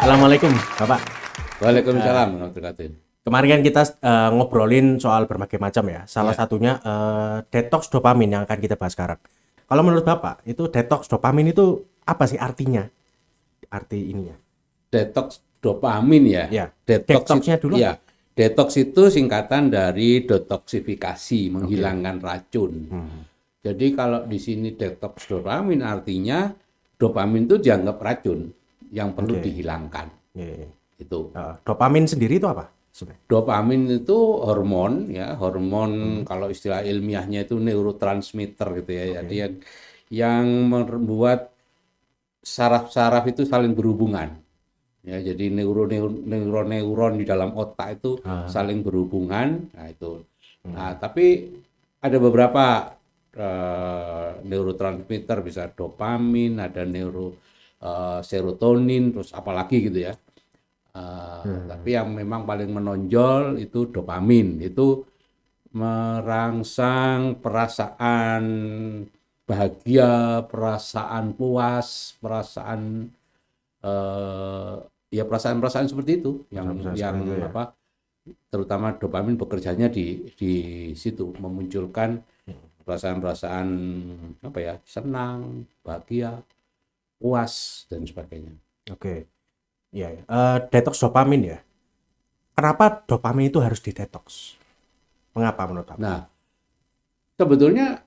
Assalamualaikum, Bapak. Waalaikumsalam warahmatullahi wabarakatuh. Kemarin kan kita ngobrolin soal berbagai macam ya. Salah Ya, satunya detox dopamin yang akan kita bahas sekarang. Kalau menurut Bapak, itu detox dopamin itu apa sih artinya? Arti ininya. detox dopamin ya. Ya, Detox detoxnya dulu apa? ya, detox itu singkatan dari detoksifikasi, Oke. menghilangkan racun. Hmm. Jadi kalau di sini detox dopamin artinya dopamin itu dianggap racun yang perlu Oke. dihilangkan. Ya, ya. Itu. Dopamin sendiri itu apa sebenarnya? Dopamin itu hormon ya, hormon Hmm. kalau istilah ilmiahnya itu neurotransmitter gitu ya. Jadi Oke. yang membuat saraf-saraf itu saling berhubungan. Ya, jadi neuron di dalam otak itu Ah, saling berhubungan. Nah, itu. hmm. Nah, tapi ada beberapa neurotransmitter, bisa dopamin, ada serotonin, terus apalagi gitu ya. Tapi Hmm. yang memang paling menonjol itu dopamin. Itu merangsang perasaan bahagia, perasaan puas, perasaan eh, ya perasaan-perasaan seperti itu Bisa yang seperti itu ya. apa, terutama dopamin bekerjanya di situ, memunculkan perasaan-perasaan apa ya, senang, bahagia, puas dan sebagainya. Oke. Iya, ya. Detox dopamin ya. Kenapa dopamin itu harus didetox? Mengapa menurut Bapak? Nah, sebetulnya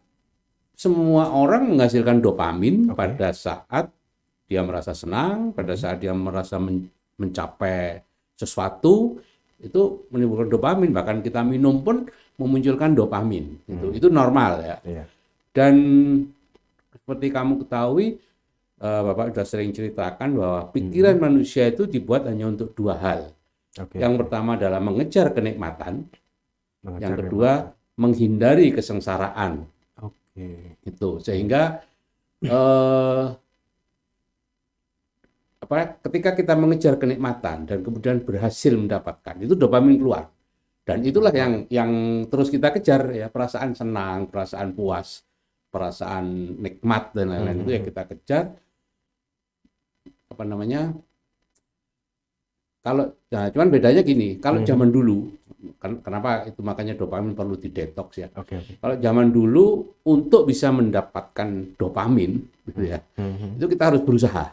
semua orang menghasilkan dopamin Oke. pada saat dia merasa senang, pada Hmm. saat dia merasa mencapai sesuatu, itu menimbulkan dopamin. Bahkan kita minum pun memunculkan dopamin. Hmm. Itu normal ya. Iya. Dan seperti kamu ketahui, Bapak sudah sering ceritakan bahwa pikiran Hmm. manusia itu dibuat hanya untuk dua hal. Oke, Yang oke. pertama adalah mengejar kenikmatan, yang Mengejar kedua kenikmatan. menghindari kesengsaraan. Oke. Itu Hmm. sehingga eh, ketika kita mengejar kenikmatan dan kemudian berhasil mendapatkan, itu dopamin keluar. Dan itulah Keluar. yang terus kita kejar ya, perasaan senang, perasaan puas, perasaan nikmat dan Hmm. lain-lain, itu Hmm. ya Hmm. kita kejar. Apa namanya? Kalau nah, cuman bedanya gini, kalau Hmm. zaman dulu, kenapa itu makanya dopamin perlu didetoks ya. Oke, oke. Kalau zaman dulu untuk bisa mendapatkan dopamin gitu Hmm. ya, Hmm. Hmm. itu kita harus berusaha.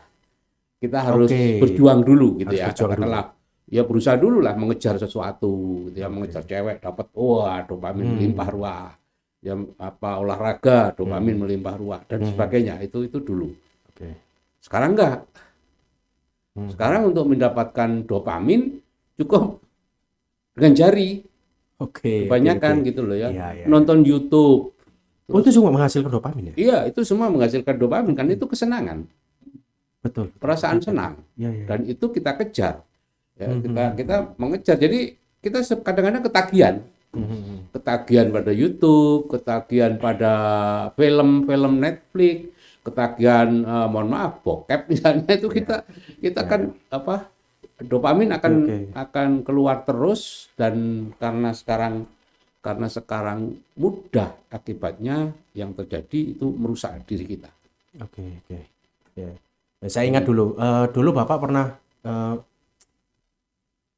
Kita Oke. harus berjuang dulu gitu Harus ya, berjuang dulu. katakanlah ya, berusaha dulu lah mengejar sesuatu gitu ya, mengejar Oke. cewek dapat, wah, dopamin melimpah Hmm. ruah, ya, apa, olahraga dopamin Hmm. melimpah ruah dan Hmm. sebagainya, itu dulu. Oke. Sekarang enggak. Hmm. Sekarang untuk mendapatkan dopamin cukup dengan jari, Oke, oke, oke. kebanyakan gitu loh ya, Iya, iya, iya. nonton YouTube, Oh, itu terus juga menghasilkan dopamin ya? iya, itu semua menghasilkan dopamin, kan Oke. itu kesenangan, Betul, betul. Oke, perasaan oke, oke. senang, Iya, iya, iya. dan itu kita kejar ya, Hmm. Hmm. kita Hmm. kita Hmm. mengejar. Jadi kita kadang-kadang ketagihan, Hmm. Hmm. Hmm. pada YouTube, ketagihan pada film-film Netflix, ketagihan, mohon maaf, bokep misalnya, itu Iya, kita iya, kan iya. apa, dopamin Oke, akan oke. keluar terus. Dan karena sekarang mudah, akibatnya yang terjadi itu merusak diri kita. Oke, oke. Ya. Ya, saya ingat Jadi dulu, dulu Bapak pernah eh,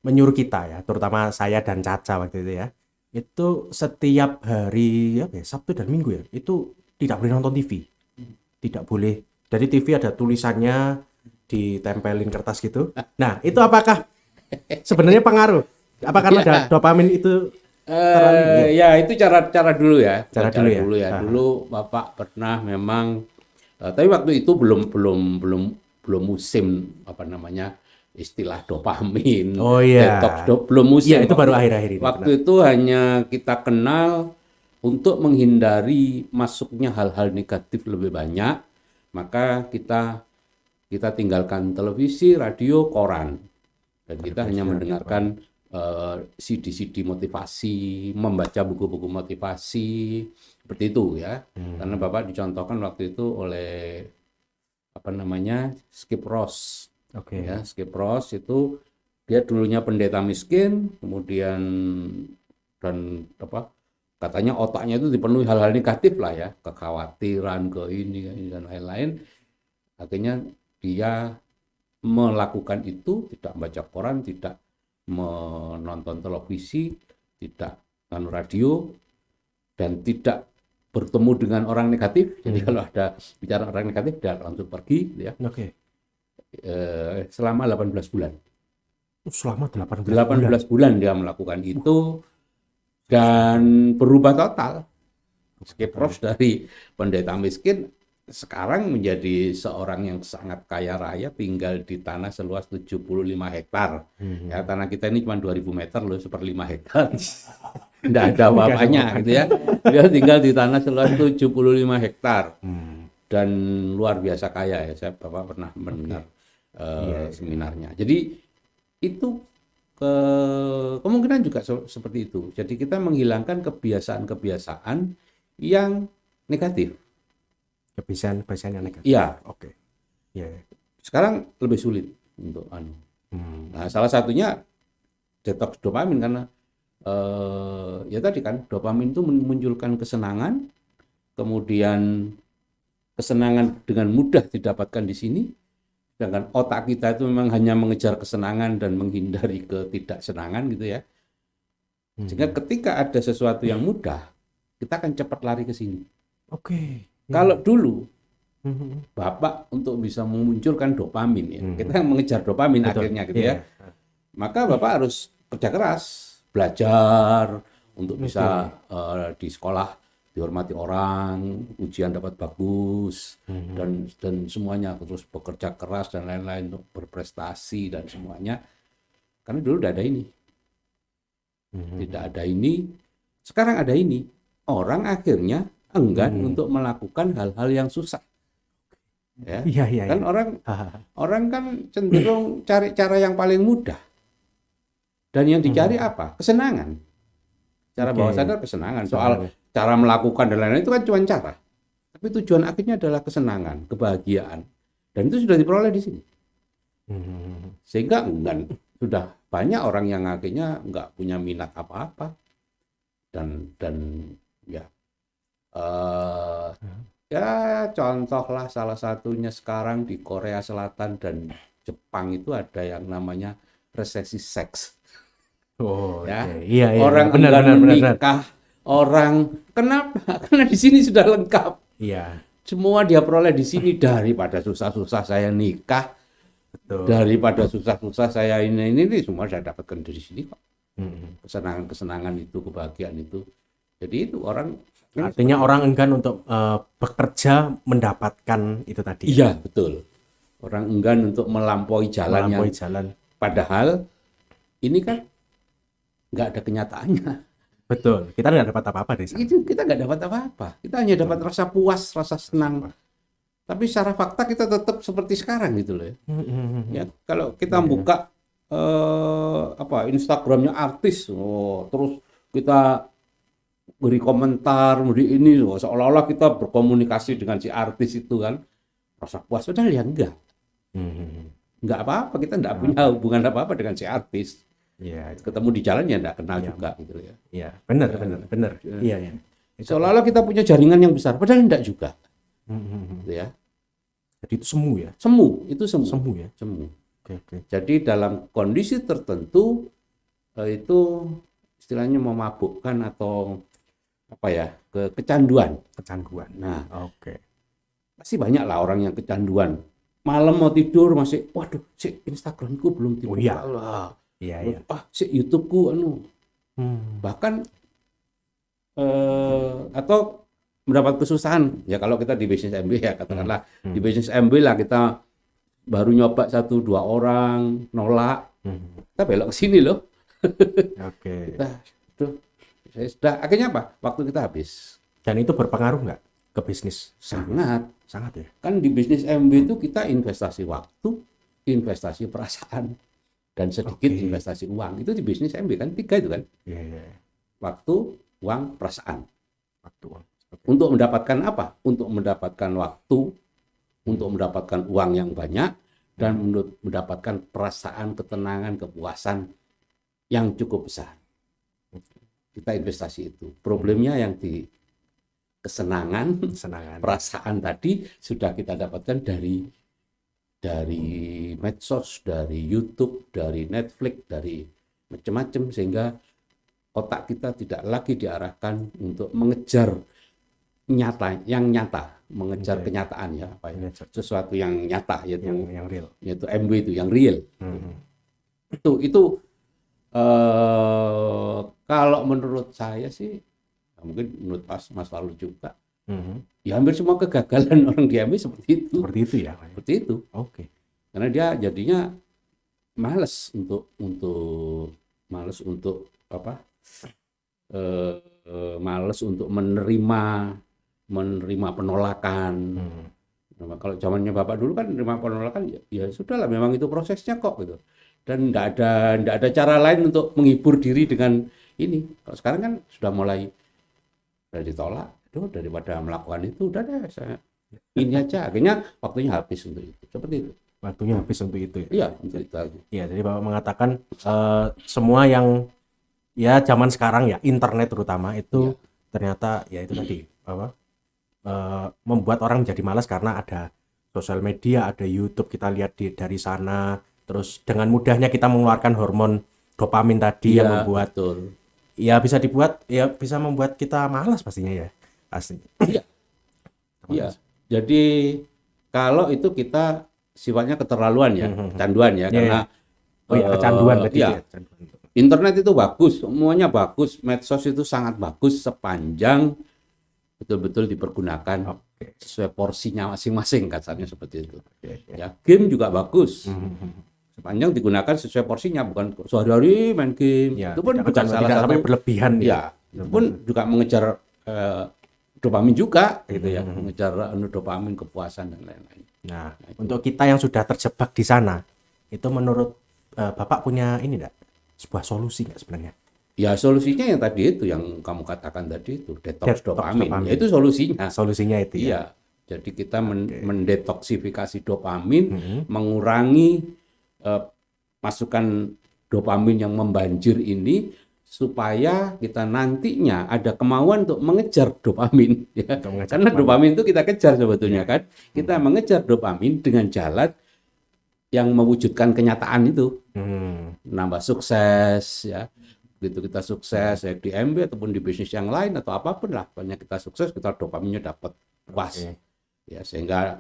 menyuruh kita ya, terutama saya dan Caca waktu itu ya, itu setiap hari apa ya, Sabtu dan Minggu ya, itu tidak boleh nonton TV, tidak boleh. Jadi TV ada tulisannya, ditempelin kertas gitu. Nah, itu apakah sebenarnya pengaruh? Apa karena ada ya, dopamin itu terlalu ini ya? ya itu cara-cara dulu ya, Cara cara dulu ya. dulu ya. Haha. Dulu Bapak pernah memang, tapi waktu itu belum belum belum belum musim, apa namanya, istilah dopamin, Oh iya, detox, belum iya musim. itu baru Waktu akhir-akhir ini benar. waktu itu hanya kita kenal untuk menghindari masuknya hal-hal negatif lebih banyak, maka kita kita tinggalkan televisi, radio, koran, dan kita hanya Televisi, radio, koran. mendengarkan CD-CD motivasi, membaca buku-buku motivasi, seperti itu ya. Karena Hmm. Bapak dicontohkan waktu itu oleh, apa namanya, Skip Ross. Oke. Ya, Skip Ross itu dia dulunya pendeta miskin, kemudian, dan apa, katanya otaknya itu dipenuhi hal-hal negatif lah ya, kekhawatiran, ke ini dan lain-lain. Akhirnya dia melakukan itu, tidak membaca koran, tidak menonton televisi, tidak radio, dan tidak bertemu dengan orang negatif. Jadi kalau ada bicara orang negatif, dia langsung pergi, gitu ya. Oke. Selama 18 bulan. Selama 18 bulan. 18 bulan dia melakukan itu dan berubah total. Skipros dari pendeta miskin sekarang menjadi seorang yang sangat kaya raya, tinggal di tanah seluas 75 hektar. Ya, tanah kita ini cuma 2000 meter loh, 1/5 hektar. Tidak ada apa-apanya gitu ya. Dia tinggal di tanah seluas 75 hektar. Dan luar biasa kaya ya. Saya Bapak pernah mendengar seminarnya. Jadi itu kemungkinan juga seperti itu. Jadi kita menghilangkan kebiasaan-kebiasaan yang negatif. Kebiasaan yang negatif. Iya. Oke. Iya. Sekarang lebih sulit untuk Nah, salah satunya detox dopamin karena ya tadi kan dopamin itu memunculkan kesenangan, kemudian kesenangan dengan mudah didapatkan di sini, sedangkan otak kita itu memang hanya mengejar kesenangan dan menghindari ketidaksenangan gitu ya. Sehingga ketika ada sesuatu yang mudah, kita akan cepat lari ke sini. Oke. Kalau dulu Bapak untuk bisa memunculkan dopamin ya, kita mengejar dopamin akhirnya gitu ya. Maka Bapak harus kerja keras, belajar untuk bisa di sekolah dihormati orang, ujian dapat bagus dan semuanya, terus bekerja keras dan lain-lain untuk berprestasi dan semuanya. Karena dulu tidak ada ini. Tidak ada ini. Sekarang ada ini. Orang akhirnya enggan untuk melakukan hal-hal yang susah. Ya. Kan orang kan cenderung cari cara yang paling mudah. Dan yang dicari apa? Kesenangan. Cara bawah sadar kesenangan. Soal cara melakukan dan lain-lain itu kan cuma cara. Tapi tujuan akhirnya adalah kesenangan, kebahagiaan. Dan itu sudah diperoleh di sini. Sehingga enggan. Sudah banyak orang yang akhirnya nggak punya minat apa-apa. Dan ya ya contohlah salah satunya sekarang di Korea Selatan dan Jepang itu ada yang namanya resesi seks. Ya, orang enggan menikah, orang kenapa? Karena di sini sudah lengkap. Iya. Semua dia peroleh di sini. Daripada susah-susah saya nikah, daripada susah-susah saya ini semua saya dapatkan dari sini kok. Kesenangan-kesenangan itu, kebahagiaan itu. Jadi itu orang. Artinya orang enggan untuk bekerja mendapatkan itu tadi. Iya, betul. Orang enggan untuk melampaui jalan. Padahal ini kan nggak ada kenyataannya. Betul. Kita nggak dapat apa-apa dari sana. Itu kita nggak dapat apa-apa. Kita hanya dapat rasa puas, rasa senang. Tapi secara fakta kita tetap seperti sekarang gitu loh. Ya, kalau kita buka Instagramnya artis, terus kita beri komentar, beri ini, seolah-olah kita berkomunikasi dengan si artis itu kan, rasa puas. Padahal ya enggak. Enggak apa-apa, kita enggak punya hubungan apa-apa dengan si artis. Iya. Ketemu di jalan ya enggak kenal juga gitu ya. Iya, benar. Iya. Seolah-olah kita punya jaringan yang besar, padahal enggak juga. Gitu ya. Jadi itu semu ya? Itu semu. Semu ya? Semu. Oke. Jadi dalam kondisi tertentu itu istilahnya memabukkan atau apa ya, kecanduan. Nah, pasti banyak lah orang yang kecanduan. Malam mau tidur masih, waduh, si Instagramku belum tidur. Iya. Si YouTubeku bahkan atau mendapat kesusahan. Ya kalau kita di bisnis MB ya katakanlah di bisnis MB lah kita baru nyoba 1-2 orang nolak. Kita belok ke sini loh. Sudah akhirnya apa? Waktu kita habis. Dan itu berpengaruh nggak ke bisnis? Sangat ya. Kan di bisnis MB itu kita investasi waktu, investasi perasaan, dan sedikit investasi uang. Itu di bisnis MB kan 3 itu kan? Iya. Waktu, uang, perasaan. Untuk mendapatkan apa? Untuk mendapatkan waktu, untuk mendapatkan uang yang banyak, dan mendapatkan perasaan, ketenangan, kepuasan yang cukup besar. Kita investasi itu. Problemnya yang di kesenangan, perasaan tadi sudah kita dapatkan dari dari medsos, dari YouTube, dari Netflix, dari macam-macam, sehingga otak kita tidak lagi diarahkan untuk mengejar nyata, mengejar Oke. kenyataan ya, apa ya, Mengejar. sesuatu yang nyata, yang real. yaitu MW itu yang real. Hmm. Itu kalau menurut saya sih, mungkin menurut Mas Lalu juga, Hmm. ya hampir semua kegagalan orang di MW seperti itu. Seperti itu ya. Seperti itu. Oke. Karena dia jadinya males apa? Males untuk menerima penolakan. Hmm. Nah, kalau zamannya Bapak dulu kan menerima penolakan, ya sudahlah, memang itu prosesnya kok gitu. Dan enggak ada cara lain untuk menghibur diri dengan ini. Kalau sekarang kan sudah mulai ditolak, daripada melakukan itu, udah deh saya ini aja. Akhirnya waktunya habis untuk itu. Seperti itu. Waktunya habis untuk itu ya. Iya, untuk itu aja. Iya, jadi Bapak mengatakan semua yang ya zaman sekarang ya, internet terutama itu ternyata ya itu tadi apa membuat orang jadi malas karena ada sosial media, ada YouTube, kita lihat dari sana, terus dengan mudahnya kita mengeluarkan hormon dopamin tadi yang Iya, membuat betul. ya bisa membuat kita malas pastinya ya. Pasti. Iya, iya. Jadi kalau itu kita sifatnya keterlaluan ya, kecanduan ya, Iya, karena oh ya, kecanduan berarti iya, itu ya, kecanduan. internet itu bagus, semuanya bagus, medsos itu sangat bagus sepanjang betul-betul dipergunakan Oke. sesuai porsinya masing-masing, kasarnya seperti itu. Oke, oke. Ya, game juga bagus. Sepanjang digunakan sesuai porsinya, bukan sehari-hari main game. Ya, Itu pun tidak, bukan salah tidak satu. sampai berlebihan ya. Ya, itu pun juga mengejar dopamin juga gitu ya, mengejar dopamin, kepuasan dan lain-lain. Nah, untuk kita yang sudah terjebak di sana, itu menurut Bapak punya ini enggak? Sebuah solusi enggak sebenarnya? Ya solusinya yang tadi itu, yang kamu katakan tadi itu, detox dopamin. dopamin. Ya itu solusinya. Solusinya itu ya. Iya. Jadi kita mendetoksifikasi dopamin, mengurangi masukan dopamin yang membanjir ini, supaya kita nantinya ada kemauan untuk mengejar dopamin. Ya. Karena dopamin itu kita kejar sebetulnya kan. Kita mengejar dopamin dengan jalan yang mewujudkan kenyataan itu. Nambah sukses ya. Begitu kita sukses ya di MB ataupun di bisnis yang lain atau apapun lah, banyak kita sukses, kita dopaminnya dapat puas. Ya, sehingga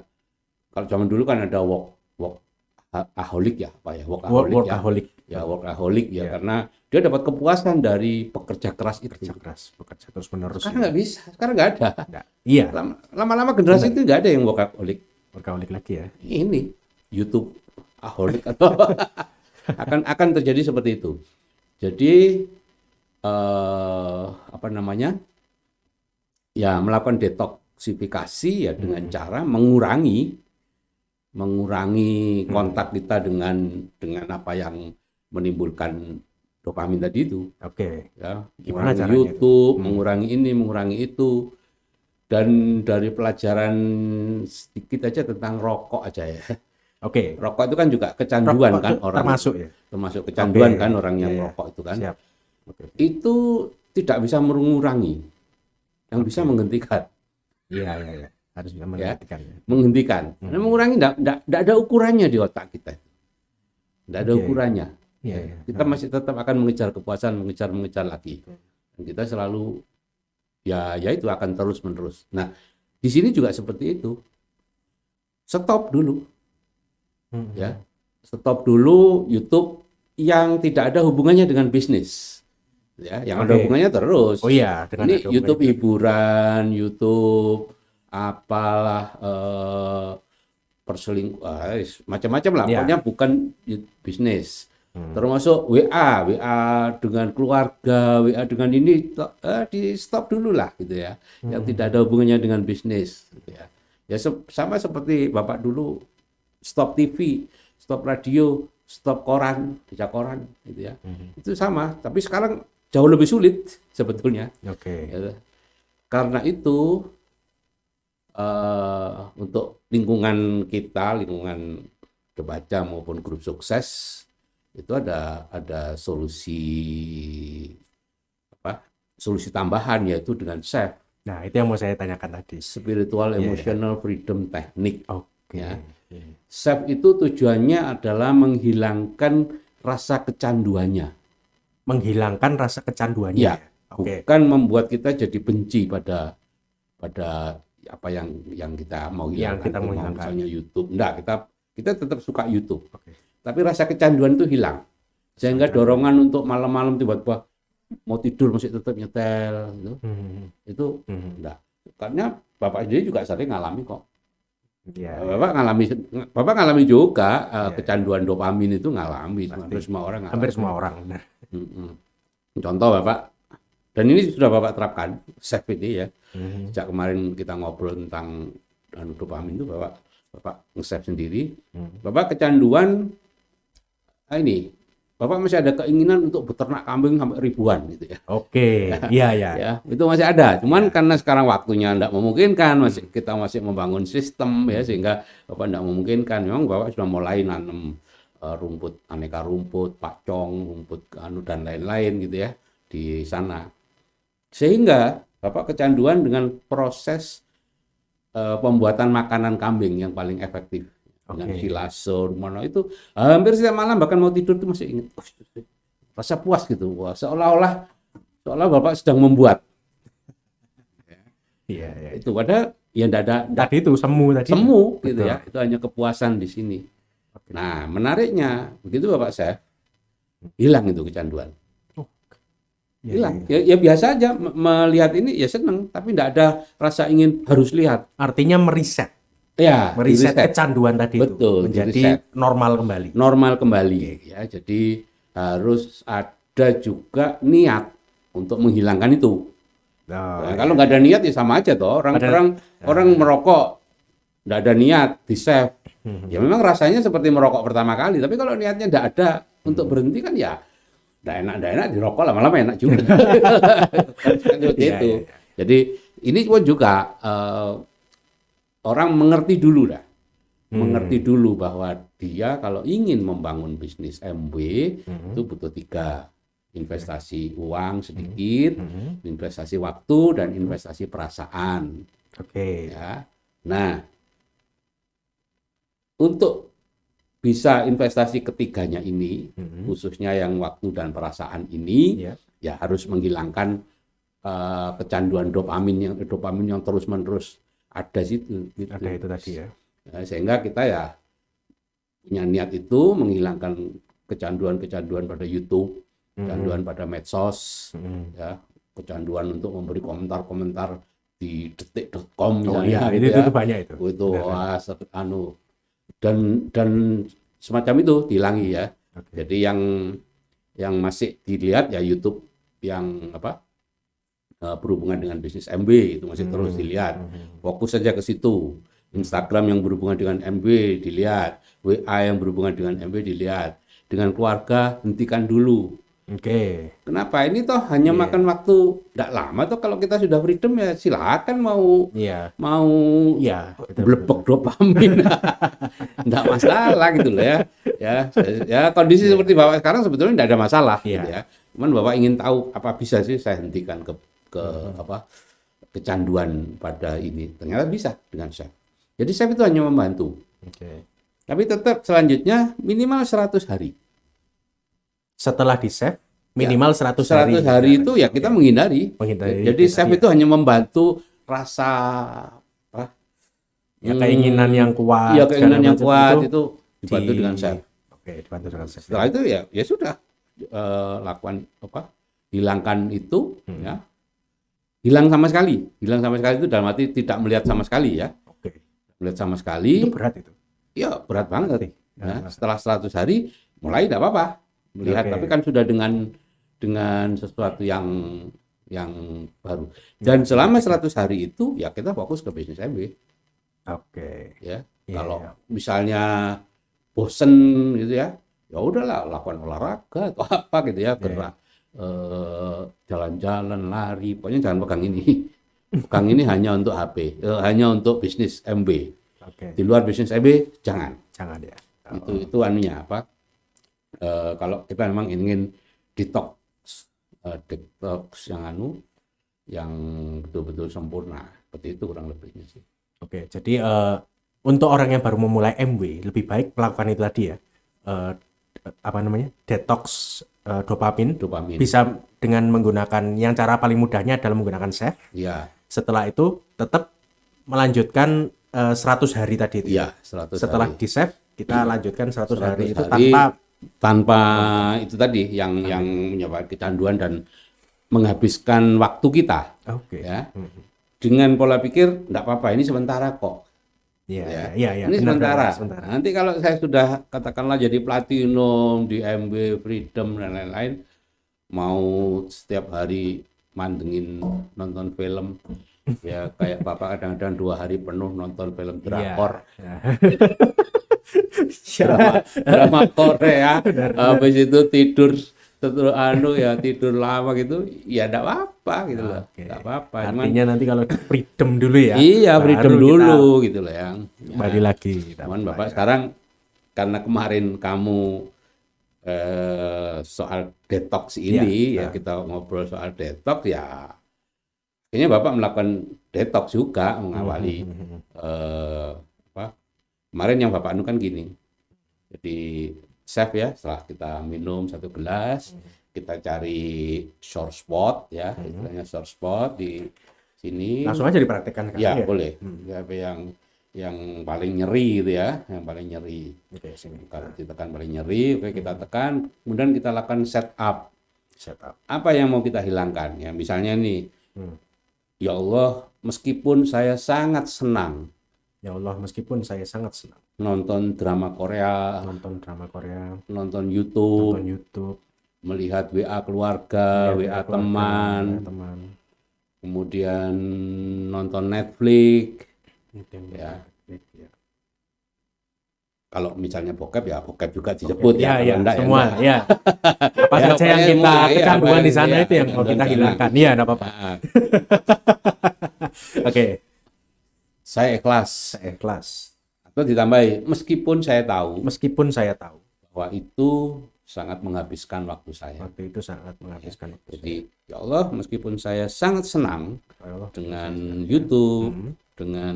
kalau zaman dulu kan ada workaholic ya, apa ya, Workaholic. Ya, workaholic ya, karena dia dapat kepuasan dari bekerja keras itu. Bekerja terus menerus. Sekarang nggak bisa, sekarang nggak ada. Nggak. Iya. Lama-lama generasi itu nggak ada yang workaholic. Workaholic lagi ya. Ini YouTube aholic atau akan terjadi seperti itu. Jadi apa namanya? Ya, melakukan detoksifikasi ya dengan cara mengurangi kontak kita dengan apa yang menimbulkan dopamin tadi itu. Oke. Ya, Gimana mengurangi caranya YouTube, mengurangi ini, mengurangi itu. Dan dari pelajaran sedikit aja tentang rokok aja ya. Oke. Rokok itu kan juga kecanduan kan orang. Termasuk ya. Termasuk kecanduan kan orang yang merokok itu kan. Siap. Itu tidak bisa mengurangi, yang bisa menghentikan. Iya. Harus bisa menghentikan. Menghentikan. Nah, mengurangi tidak ada ukurannya di otak kita. Tidak ada ukurannya. Kita masih tetap akan mengejar kepuasan, mengejar lagi. Dan kita selalu ya itu akan terus menerus. Nah, di sini juga seperti itu. Stop dulu. Ya. Stop dulu YouTube yang tidak ada hubungannya dengan bisnis. Ya, yang ada hubungannya terus. Oh iya, ini YouTube hiburan, YouTube apalah macam-macam lah, pokoknya bukan bisnis. Termasuk WA dengan keluarga, WA dengan ini di stop dulu lah gitu ya. Yang tidak ada hubungannya dengan bisnis gitu ya. Ya sama seperti Bapak dulu stop TV, stop radio, stop koran, baca koran gitu ya. Itu sama, tapi sekarang jauh lebih sulit sebetulnya. Oke. Ya. Karena itu untuk lingkungan kita, lingkungan Kebaca maupun grup sukses, itu ada solusi tambahan, yaitu dengan SEF. Nah, itu yang mau saya tanyakan tadi. Spiritual Emotional Freedom Technique. Oke. Ya. Chef itu tujuannya adalah menghilangkan rasa kecanduannya. Menghilangkan rasa kecanduannya. Ya, Oke. bukan membuat kita jadi benci pada apa yang kita mau hilangkan. Yang kita mau hilangkan. Misalnya YouTube. Enggak, kita tetap suka YouTube. Oke. Tapi rasa kecanduan itu hilang. Sehingga dorongan untuk malam-malam tiba-tiba mau tidur masih tetap nyetel gitu. Itu enggak. Karena Bapak sendiri juga sering ngalami kok. Ya. Bapak ngalami juga kecanduan dopamin itu ngalami. Hampir semua orang ngalami. Hampir semua orang. Benar. Contoh Bapak, dan ini sudah Bapak terapkan, chef ini ya. Sejak kemarin kita ngobrol tentang dopamin itu Bapak nge-chef sendiri. Bapak kecanduan ini. Bapak masih ada keinginan untuk beternak kambing sampai ribuan gitu ya. Oke, iya. Ya, itu masih ada. Cuman karena sekarang waktunya tidak memungkinkan, kita masih membangun sistem ya, sehingga Bapak tidak memungkinkan. Memang Bapak sudah mulai nanam rumput, aneka rumput, pacong, rumput dan lain-lain gitu ya di sana. Sehingga Bapak kecanduan dengan proses pembuatan makanan kambing yang paling efektif. Dengan silase, mana itu hampir setiap malam bahkan mau tidur itu masih ingat, rasa puas gitu. Wah, seolah Bapak sedang membuat. Iya. Itu padahal ya enggak ada Tadi itu semu gitu Betul. ya. Itu hanya kepuasan di sini. Nah, menariknya begitu Bapak chef, hilang itu kecanduan. Hilang. Ya biasa aja melihat ini ya seneng, tapi enggak ada rasa ingin harus lihat. Artinya meriset Ya, meriset kecanduan tadi betul, itu menjadi normal kembali. Ya, jadi harus ada juga niat untuk menghilangkan itu. Kalau nggak ada niat ya sama aja toh. Orang merokok nggak ada niat di chef. Ya memang rasanya seperti merokok pertama kali, tapi kalau niatnya nggak ada untuk berhenti kan ya nggak enak dirokok lama-lama enak juga. Seperti itu. Jadi ini pun juga orang mengerti dulu mengerti dulu bahwa dia kalau ingin membangun bisnis MB itu butuh 3, investasi uang sedikit, investasi waktu, dan investasi perasaan. Ya. Nah, untuk bisa investasi ketiganya ini, khususnya yang waktu dan perasaan ini, ya harus menghilangkan kecanduan dopamin yang terus-menerus ada situ. Gitu. Ada itu tadi ya. Sehingga kita ya punya niat itu menghilangkan kecanduan pada YouTube, kecanduan pada medsos, ya, kecanduan untuk memberi komentar-komentar di detik.com misalnya. Itu banyak itu. Itu dan semacam itu dihilangi ya. Jadi yang masih dilihat ya YouTube yang berhubungan dengan bisnis MB itu masih terus dilihat. Fokus saja ke situ. Instagram yang berhubungan dengan MB dilihat, WA yang berhubungan dengan MB dilihat. Dengan keluarga hentikan dulu. Kenapa? Ini toh hanya makan waktu tidak lama toh. Kalau kita sudah freedom ya silakan mau blepek dopamin. Tidak masalah gitu loh ya. Ya kondisi seperti Bapak sekarang sebetulnya tidak ada masalah gitu ya. Cuman Bapak ingin tahu apa bisa sih saya hentikan kecanduan pada ini. Ternyata bisa dengan chef. Jadi chef itu hanya membantu. Tapi tetap selanjutnya minimal 100 hari. Setelah di chef minimal 100 hari itu ya kita menghindari. Jadi chef itu hanya membantu rasa keinginan yang kuat. Iya, keinginan yang kuat itu dibantu dengan chef. Dibantu dengan chef. Setelah itu ya sudah lakukan hilangkan itu ya. Hilang sama sekali itu dalam arti tidak melihat sama sekali ya. Melihat sama sekali. Itu berat itu. Iya, berat banget. Ya, setelah 100 hari mulai tidak apa-apa melihat, tapi kan sudah dengan sesuatu yang baru. Dan selama 100 hari itu ya kita fokus ke bisnis MB. Ya. Kalau misalnya bosen gitu ya udahlah lakukan olahraga atau apa gitu ya, gerak jalan-jalan, lari, pokoknya jangan pegang ini. Pegang ini hanya untuk HP, hanya untuk bisnis MB. Di luar bisnis MB jangan ya. Itu anunya apa? Kalau kita memang ingin detox yang betul-betul sempurna, seperti itu kurang lebihnya sih. Jadi untuk orang yang baru memulai MW lebih baik melakukan itu tadi ya. Eh, apa namanya? Detox dopamin. Dopamin. Bisa dengan menggunakan yang cara paling mudahnya adalah menggunakan save. Ya, Setelah itu tetap melanjutkan 100 hari tadi itu. ya 100 Setelah hari. di save kita lanjutkan 100 hari 100 itu hari tanpa itu tadi yang menyebabkan kecanduan dan menghabiskan waktu kita. oke. Ya. Dengan pola pikir enggak apa-apa, ini sementara kok. Iya, Ya. iya, Ini benar, sementara. sementara. Nanti kalau saya sudah katakanlah jadi platinum di MW, Freedom dan lain-lain, mau setiap hari mandengin nonton film, ya kayak Bapak kadang-kadang 2 hari penuh nonton film drakor, Iya. drama Korea, habis itu tidur tidur lama gitu, ya enggak apa-apa gitu loh. Oke. Enggak apa-apa. Cuman Artinya nanti kalau freedom dulu ya. iya, baru freedom kita dulu gitu loh yang. kembali lagi. Cuman Bapak sekarang karena kemarin kamu soal detox ini ya kita ngobrol soal detox ya kayaknya Bapak melakukan detox juga mengawali apa kemarin yang Bapak anu kan gini. Jadi save ya setelah kita minum 1 gelas kita cari sore spot ya istilahnya sore spot di sini. Langsung aja dipraktekkan kan? Ya, boleh. Ya, yang paling nyeri gitu ya, yang paling nyeri. Oke, sini. Kalau ditekan paling nyeri, oke kita tekan, kemudian kita lakukan setup. Setup. Apa yang mau kita hilangkan? Ya, misalnya nih, ya Allah, meskipun saya sangat senang Ya Allah, meskipun saya sangat senang nonton drama Korea, nonton drama Korea, nonton YouTube, nonton YouTube, melihat WA keluarga, WA teman, teman, kemudian nonton Netflix, ya. ya. Kalau misalnya bokep ya bokep juga disebut Ya, ya, ya, enggak semua, enggak. ya. Apa Ya, saja yang pokoknya kita semua, iya, kecanduan di sana iya, itu yang mau kita kecanduan. hilangkan. Iya, enggak apa-apa. Nah, Oke, saya ikhlas saya ikhlas. atau ditambahi meskipun saya tahu Meskipun saya tahu bahwa itu sangat menghabiskan waktu saya. waktu itu sangat menghabiskan waktu Jadi ya Allah meskipun saya sangat senang saya. Allah, dengan YouTube, dengan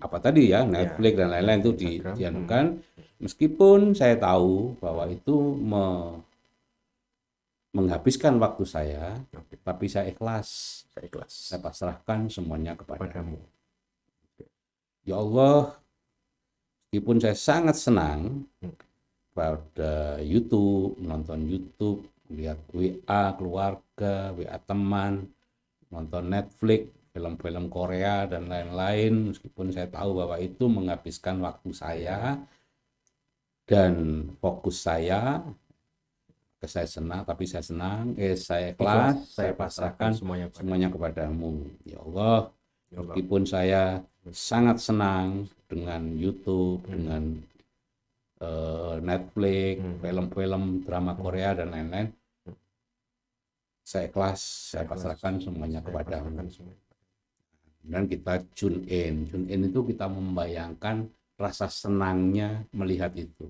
apa tadi ya Netflix dan lain-lain itu dianukan, meskipun saya tahu bahwa itu menghabiskan waktu saya, tapi saya ikhlas, saya ikhlas saya pasrahkan semuanya kepadamu. padamu. Ya Allah, meskipun saya sangat senang pada YouTube, menonton YouTube, melihat WA keluarga, WA teman, nonton Netflix, film-film Korea dan lain-lain, meskipun saya tahu bahwa itu menghabiskan waktu saya dan fokus saya senang, tapi saya senang, saya ikhlas, saya pasrahkan semuanya kepadamu. Ya Allah, meskipun saya sangat senang dengan YouTube, dengan Netflix, film-film drama Korea dan lain-lain, saya ikhlas, saya pasrahkan semuanya kepadamu. Dan kita tune in itu kita membayangkan rasa senangnya melihat itu,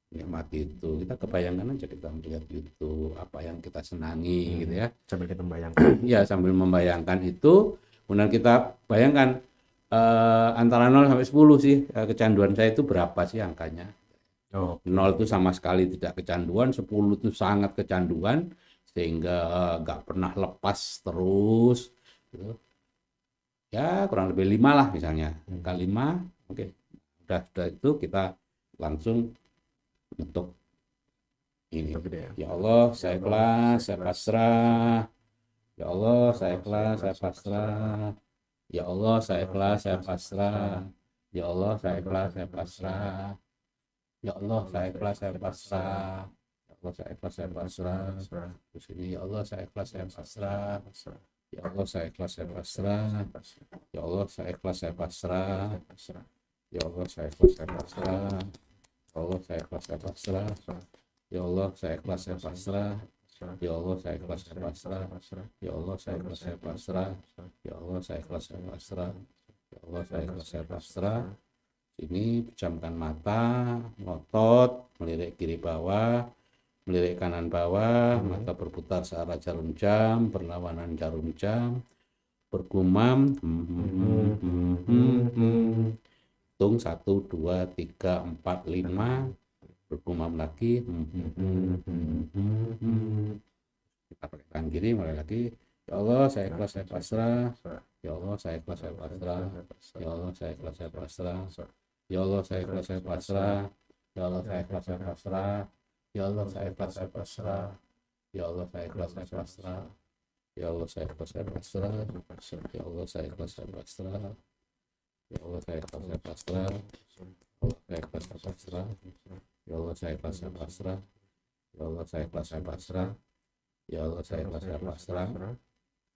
nikmat itu. Kita kebayangkan aja kita melihat itu, apa yang kita senangi gitu ya. Sambil kita membayangkan. Ya, sambil membayangkan itu, kemudian kita bayangkan antara 0 sampai 10 sih kecanduan saya itu berapa sih angkanya. 0 itu sama sekali tidak kecanduan, 10 itu sangat kecanduan sehingga nggak pernah lepas terus gitu. Ya kurang lebih 5 lah misalnya, angka 5, oke. Udah itu kita langsung untuk ini. Ya Allah, saya ikhlas, saya pasrah. Ya Allah, saya ikhlas, saya pasrah. Ya Allah, saya ikhlas, saya pasrah. Ya Allah, saya ikhlas, saya pasrah. Ya Allah, saya ikhlas, saya pasrah. Ya Allah, saya ikhlas, saya pasrah. Terus ini, ya Allah, saya ikhlas, saya pasrah. Ya Allah, saya ikhlas, saya pasrah. Ya Allah, saya ikhlas, saya pasrah. Ya Allah, saya ikhlas, saya pasrah. Ya Allah, saya ikhlas, saya pasrah. Ya Allah, saya ikhlas, saya pasrah. Ya Allah, saya ikhlas, saya pasrah. Ya Allah, saya ikhlas, saya pasrah. Ya Allah, saya ikhlas, saya pasrah. Ya Allah, saya ikhlas, saya pasrah. Ini pejamkan mata, ngotot, melirik kiri bawah, melirik kanan bawah, mata berputar searah jarum jam, berlawanan jarum jam, bergumam, hitung 1, 2, 3, 4, 5, bergumam lagi. Kita pakai tangan kiri, mulai lagi. Ya Allah, saya ikhlas, saya pasrah. Ya Allah, saya ikhlas, saya pasrah. Ya Allah, saya ikhlas, saya pasrah. Ya Allah, saya ikhlas, saya pasrah. Ya Allah, saya ikhlas, saya pasrah. Ya Allah, saya ikhlas, saya pasrah. Ya Allah, saya ikhlas, saya pasrah. Ya Allah, saya ikhlas, saya pasrah. Ya Allah, saya ikhlas, saya pasrah. Ya Allah, saya ikhlas, saya pasrah. Ya Allah, saya ikhlas, saya pasrah. Ya Allah, saya ikhlas, saya pasrah. Ya Allah, saya ikhlas, saya pasrah.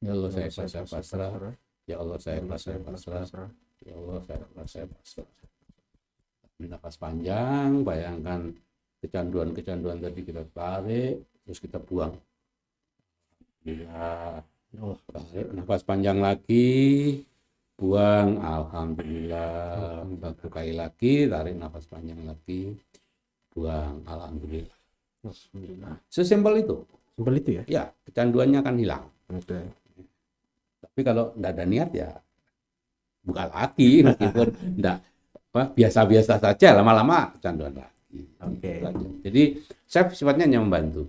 Ya Allah, saya ikhlas, saya pasrah. Ya Allah, saya ikhlas, saya pasrah. Ya Allah, saya ikhlas, saya pasrah. Nafas panjang, bayangkan kecanduan-kecanduan tadi kita tarik, terus kita buang. Ya, tarik nafas panjang lagi, buang. Alhamdulillah. Satu kali lagi, tarik nafas panjang lagi, buang. Alhamdulillah. Nah, sesimpel itu. Simpel itu ya. Ya, kecanduannya akan hilang. Oke. Tapi kalau nggak ada niat ya buka lagi, meskipun nggak biasa-biasa saja, lama-lama kecanduan lagi. Oke. Itu aja. Jadi chef sifatnya hanya membantu.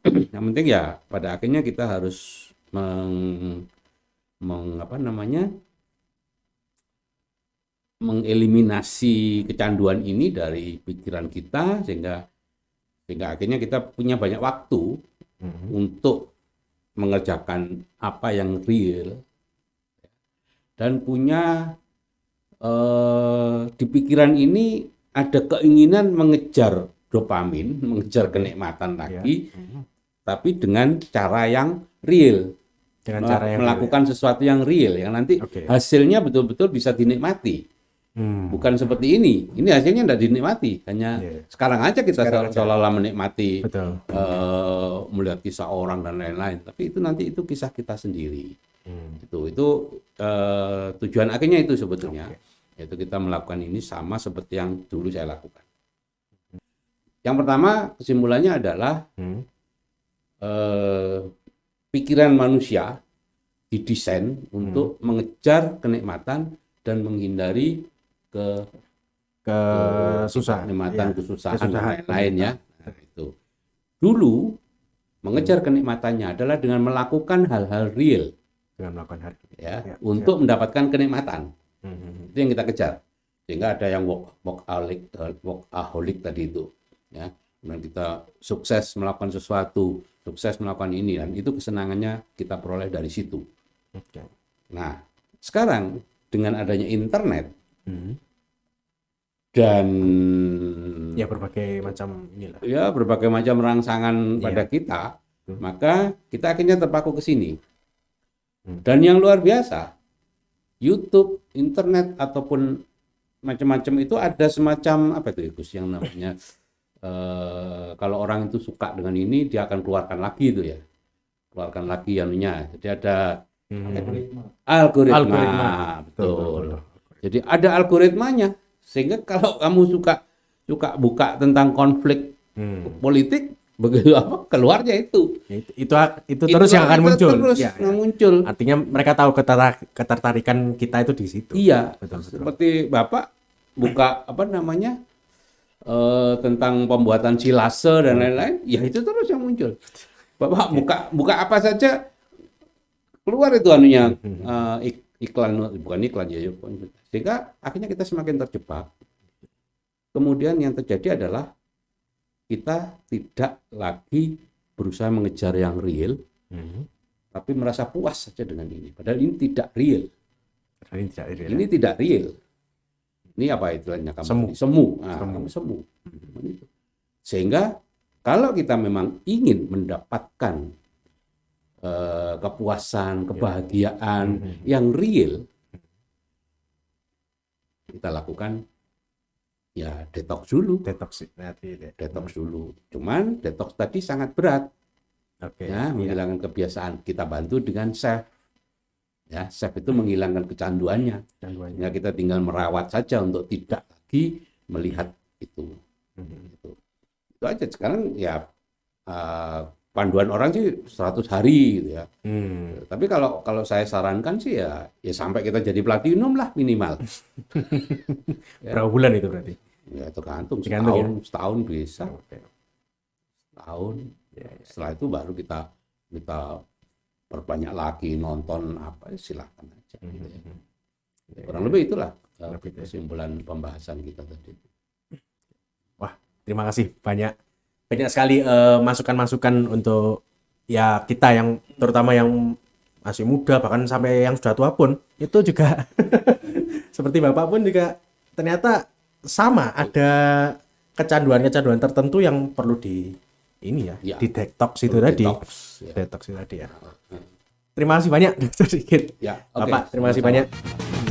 Yang penting ya pada akhirnya kita harus mengeliminasi kecanduan ini dari pikiran kita sehingga akhirnya kita punya banyak waktu untuk mengerjakan apa yang real dan punya di pikiran ini ada keinginan mengejar dopamin, mengejar kenikmatan lagi, tapi dengan cara yang real, Dengan cara yang melakukan sesuatu yang real, yang nanti hasilnya betul-betul bisa dinikmati. Bukan seperti ini. Ini hasilnya tidak dinikmati. Hanya sekarang aja kita seolah-olah menikmati, melihat kisah orang dan lain-lain. Tapi itu kisah kita sendiri. Itu tujuan akhirnya itu sebetulnya. Yaitu kita melakukan ini sama seperti yang dulu saya lakukan. Yang pertama kesimpulannya adalah pikiran manusia didesain untuk mengejar kenikmatan dan menghindari kenikmatan, kesusahan dan lain-lain ya. Nah, itu. Dulu mengejar kenikmatannya adalah dengan melakukan hal-hal real. Dengan melakukan hal untuk mendapatkan kenikmatan. Itu yang kita kejar. Sehingga ada yang workaholic tadi itu. Ya. Kemudian kita sukses melakukan sesuatu, sukses melakukan ini, dan itu kesenangannya kita peroleh dari situ. Nah, sekarang dengan adanya internet dan berbagai macam inilah. Ya, berbagai macam rangsangan pada kita, maka kita akhirnya terpaku ke sini. Dan yang luar biasa, YouTube, internet ataupun macam-macam itu ada semacam apa itu Gus yang namanya kalau orang itu suka dengan ini dia akan keluarkan lagi itu ya. Keluarkan lagi anunya. Jadi ada algoritma. Betul. Jadi ada algoritmanya sehingga kalau kamu suka buka tentang konflik politik begitu apa keluarnya itu terus yang akan muncul. Muncul. Artinya mereka tahu ketertarikan kita itu di situ. Iya. Betul. Seperti Bapak buka tentang pembuatan silase dan lain-lain, ya itu terus yang muncul. Bapak buka apa saja keluar itu anunya iklan, bukan iklan ya. Sehingga akhirnya kita semakin terjebak. Kemudian yang terjadi adalah kita tidak lagi berusaha mengejar yang real, tapi merasa puas saja dengan ini. Padahal ini tidak real. Ini tidak real. Ini apa istilahnya kamu? Semu. Semu. Sehingga kalau kita memang ingin mendapatkan kepuasan, kebahagiaan yang real, kita lakukan ya detox dulu. Detox dulu. Cuman detox tadi sangat berat. Menghilangkan kebiasaan. Kita bantu dengan chef. Ya, chef itu menghilangkan kecanduannya. Ya, kita tinggal merawat saja untuk tidak lagi melihat itu. Itu aja. Sekarang ya panduan orang sih 100 hari gitu ya. Hmm. Tapi kalau saya sarankan sih ya sampai kita jadi platinum lah minimal. Berapa bulan itu berarti? Ya tergantung, Tergantung, setahun bisa. Oke. Setahun. Setelah itu baru kita perbanyak lagi nonton apa, silakan aja gitu ya. Kurang lebih itulah kesimpulan pembahasan kita tadi. Wah, terima kasih banyak sekali masukan-masukan untuk ya kita yang terutama yang masih muda bahkan sampai yang sudah tua pun itu juga seperti Bapak pun juga ternyata sama ada kecanduan-kecanduan tertentu yang perlu di ini ya, Ya, di detox itu perlu tadi. detox, ya. Detox itu tadi ya. Terima kasih banyak Dr. Sigit. Ya, oke, Bapak, terima kasih sama-sama. banyak.